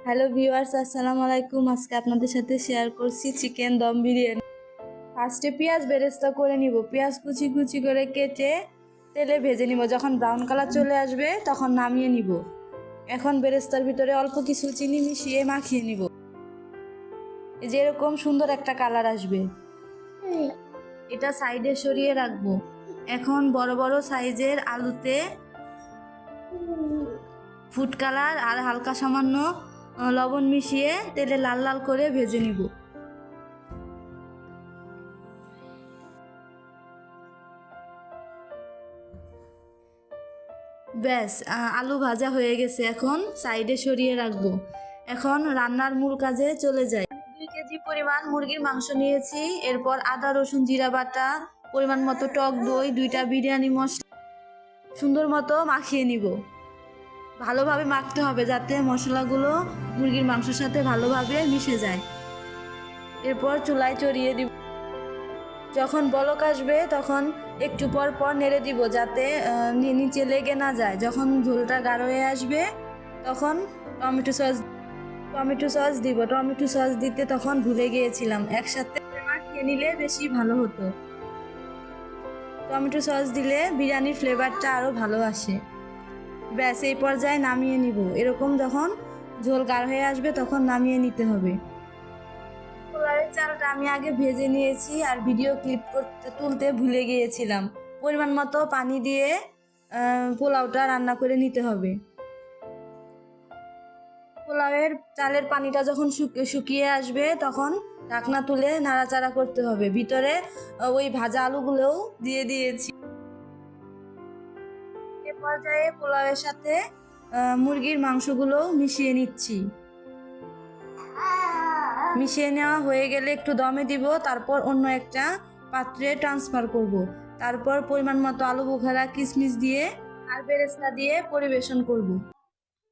Hello viewers, আসসালামু আলাইকুম। আজকে আপনাদের সাথে শেয়ার করছি চিকেন দম বিরিয়ানি। ফার্স্টে পেঁয়াজ বেরেস্তা করে নিব। পেঁয়াজ কুচি কুচি করে কেটে তেলে ভেজে নিব। যখন ব্রাউন কালার চলে আসবে তখন নামিয়ে নিব। এখন বেরেস্তার ভিতরে অল্প কিছু চিনি মিশিয়ে মাখিয়ে নিব। এই যে এরকম সুন্দর একটা কালার আসবে, এটা সাইডে সরিয়ে রাখবো। এখন বড় বড় সাইজের আলুতে ফুড কালার আর হালকা সামান্য লবণ মিশিয়ে তেলে লাল লাল করে ভেজে নিব। ব্যাস, আলু ভাজা হয়ে গেছে। এখন সাইডে সরিয়ে রাখবো। এখন রান্নার মূল কাজে চলে যাই। 2 কেজি পরিমাণ মুরগির মাংস নিয়েছি। এরপর আদা রসুন জিরা বাটা, পরিমাণ মতো টক দই, 2টা বিরিয়ানি মশলা সুন্দর মতো মাখিয়ে নিব। ভালোভাবে মাখতে হবে যাতে মশলাগুলো মুরগির মাংসের সাথে ভালোভাবে মিশে যায়। এরপর চুলায় চড়িয়ে দিব। যখন বলক আসবে তখন একটু পর পর নেড়ে দিব যাতে নিচে লেগে না যায়। যখন ঝোলটা গাঢ় হয়ে আসবে তখন টমেটো সস দিব। টমেটো সস দিতে তখন ভুলে গিয়েছিলাম, একসাথে মাখিয়ে নিলে বেশি ভালো হতো। টমেটো সস দিলে বিরিয়ানির ফ্লেভারটা আরও ভালো আসে। ব্যাস, এই পর্যায়ে নামিয়ে নিব। এরকম যখন ঝোল গাঢ় হয়ে আসবে তখন নামিয়ে নিতে হবে। পোলাওয়ের চালটা আমি আগে ভেজে নিয়েছি আর ভিডিও ক্লিপ তুলতে ভুলে গিয়েছিলাম। পরিমাণ মতো পানি দিয়ে পোলাওটা রান্না করে নিতে হবে। পোলাওয়ের চালের পানিটা যখন শুকিয়ে আসবে তখন ঢাকনা তুলে নাড়াচাড়া করতে হবে। ভিতরে ওই ভাজা আলুগুলোও দিয়ে দিয়েছি। এ পর্যায়ে পোলাওয়ের সাথে মুরগির মাংসগুলো মিশিয়ে নিচ্ছি। মিশিয়ে নেওয়া হয়ে গেলে একটু দমে দিব, তারপর অন্য একটা পাত্রে ট্রান্সফার করব। তারপর পরিমাণ মতো আলু বোখারা কিশমিশ দিয়ে আর বেরেস্তা দিয়ে পরিবেশন করব।